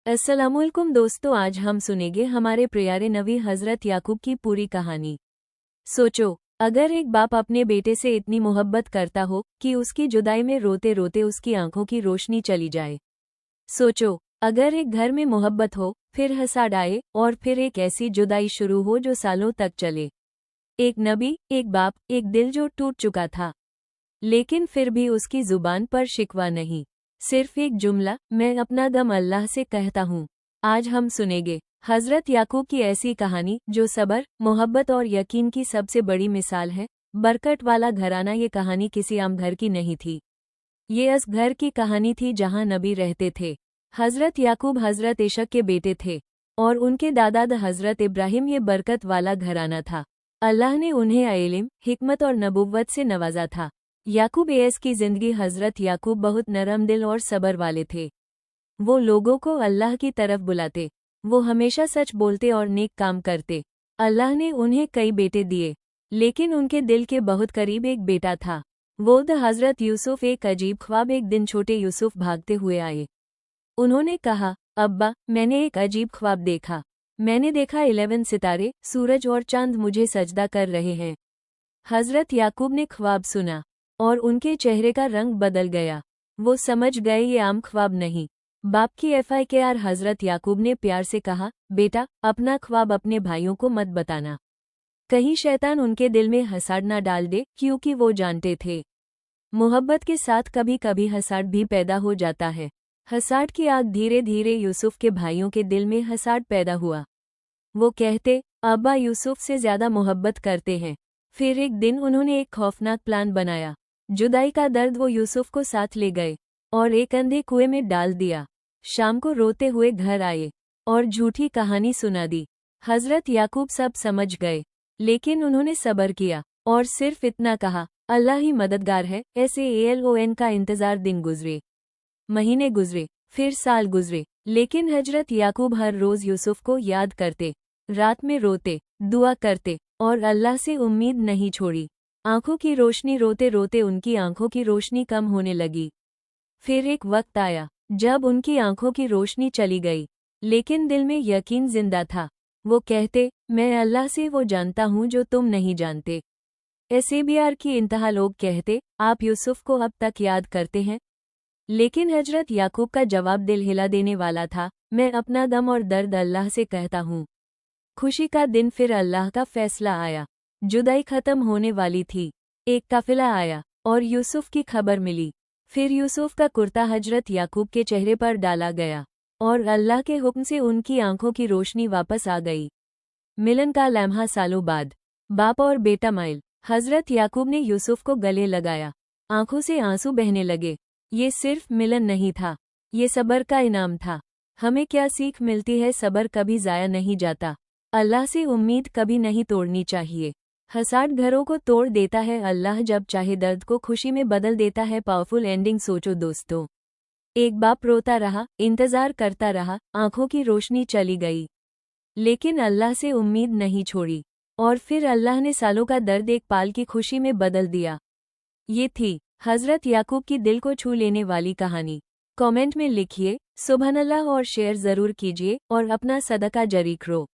अस्सलामुअलैकुम दोस्तों, आज हम सुनेंगे हमारे प्यारे नबी हज़रत याकूब की पूरी कहानी। सोचो, अगर एक बाप अपने बेटे से इतनी मोहब्बत करता हो कि उसकी जुदाई में रोते रोते उसकी आंखों की रोशनी चली जाए। सोचो, अगर एक घर में मोहब्बत हो, फिर हसद आए और फिर एक ऐसी जुदाई शुरू हो जो सालों तक चले। एक नबी, एक बाप, एक दिल जो टूट चुका था, लेकिन फिर भी उसकी जुबान पर शिकवा नहीं, सिर्फ एक जुमला, मैं अपना गम अल्लाह से कहता हूँ। आज हम सुनेंगे हज़रत याकूब की ऐसी कहानी जो सब्र, मोहब्बत और यकीन की सबसे बड़ी मिसाल है। बरकत वाला घराना। ये कहानी किसी आम घर की नहीं थी, ये उस घर की कहानी थी जहाँ नबी रहते थे। हज़रत याकूब हज़रत इशक के बेटे थे और उनके दादा हज़रत इब्राहिम। ये बरकत वाला घराना था। अल्लाह ने उन्हें इल्म, हिकमत और नबुव्वत से नवाजा था। याकूब एस की जिंदगी। हज़रत याकूब बहुत नरम दिल और सब्र वाले थे। वो लोगों को अल्लाह की तरफ बुलाते, वो हमेशा सच बोलते और नेक काम करते। अल्लाह ने उन्हें कई बेटे दिए, लेकिन उनके दिल के बहुत करीब एक बेटा था, वो हज़रत यूसुफ। एक अजीब ख्वाब। एक दिन छोटे यूसुफ भागते हुए आए। उन्होंने कहा, अब्बा, मैंने एक अजीब ख्वाब देखा। मैंने देखा 11 सितारे, सूरज और चांद मुझे सजदा कर रहे हैं। हज़रत याकूब ने ख्वाब सुना और उनके चेहरे का रंग बदल गया। वो समझ गए ये आम ख्वाब नहीं, बाप की FIKR। हज़रत याकूब ने प्यार से कहा, बेटा, अपना ख्वाब अपने भाइयों को मत बताना, कहीं शैतान उनके दिल में हसद ना डाल दे, क्योंकि वो जानते थे मोहब्बत के साथ कभी कभी हसद भी पैदा हो जाता है। हसद की आग धीरे धीरे यूसुफ के भाइयों के दिल में हसद पैदा हुआ। वो कहते, अब्बा यूसुफ से ज्यादा मोहब्बत करते हैं। फिर एक दिन उन्होंने एक खौफनाक प्लान बनाया। जुदाई का दर्द वो यूसुफ को साथ ले गए और एक अंधे कुएं में डाल दिया। शाम को रोते हुए घर आए और झूठी कहानी सुना दी। हज़रत याकूब सब समझ गए, लेकिन उन्होंने सब्र किया और सिर्फ इतना कहा, अल्लाह ही मददगार है। SALON का इंतजार। दिन गुजरे, महीने गुजरे, फिर साल गुजरे, लेकिन हज़रत याकूब हर रोज यूसुफ को याद करते, रात में रोते, दुआ करते और अल्लाह से उम्मीद नहीं छोड़ी। आंखों की रोशनी, रोते रोते उनकी आंखों की रोशनी कम होने लगी। फिर एक वक्त आया जब उनकी आंखों की रोशनी चली गई, लेकिन दिल में यकीन जिंदा था। वो कहते, मैं अल्लाह से वो जानता हूँ जो तुम नहीं जानते। SABR की इंतहा। लोग कहते, आप यूसुफ को अब तक याद करते हैं? लेकिन हज़रत याकूब का जवाब दिल हिला देने वाला था, मैं अपना गम और दर्द अल्लाह से कहता हूँ। खुशी का दिन। फिर अल्लाह का फैसला आया। जुदाई खत्म होने वाली थी। एक काफिला आया और यूसुफ की खबर मिली। फिर यूसुफ का कुर्ता हज़रत याकूब के चेहरे पर डाला गया और अल्लाह के हुक्म से उनकी आंखों की रोशनी वापस आ गई। मिलन का लम्हा। सालों बाद बाप और बेटा माइल। हज़रत याकूब ने यूसुफ को गले लगाया, आंखों से आंसू बहने लगे। ये सिर्फ मिलन नहीं था, ये सब्र का इनाम था। हमें क्या सीख मिलती है? सब्र कभी ज़ाया नहीं जाता। अल्लाह से उम्मीद कभी नहीं तोड़नी चाहिए। हसद घरों को तोड़ देता है, अल्लाह जब चाहे दर्द को खुशी में बदल देता है। Powerful ending. सोचो दोस्तों, एक बाप रोता रहा, इंतजार करता रहा, आंखों की रोशनी चली गई, लेकिन अल्लाह से उम्मीद नहीं छोड़ी और फिर अल्लाह ने सालों का दर्द एक पाल की खुशी में बदल दिया। ये थी हज़रत याकूब की दिल को छू लेने वाली कहानी। कमेंट में लिखिए सुबहानल्लाह और शेयर ज़रूर कीजिए और अपना सदका जारी करो।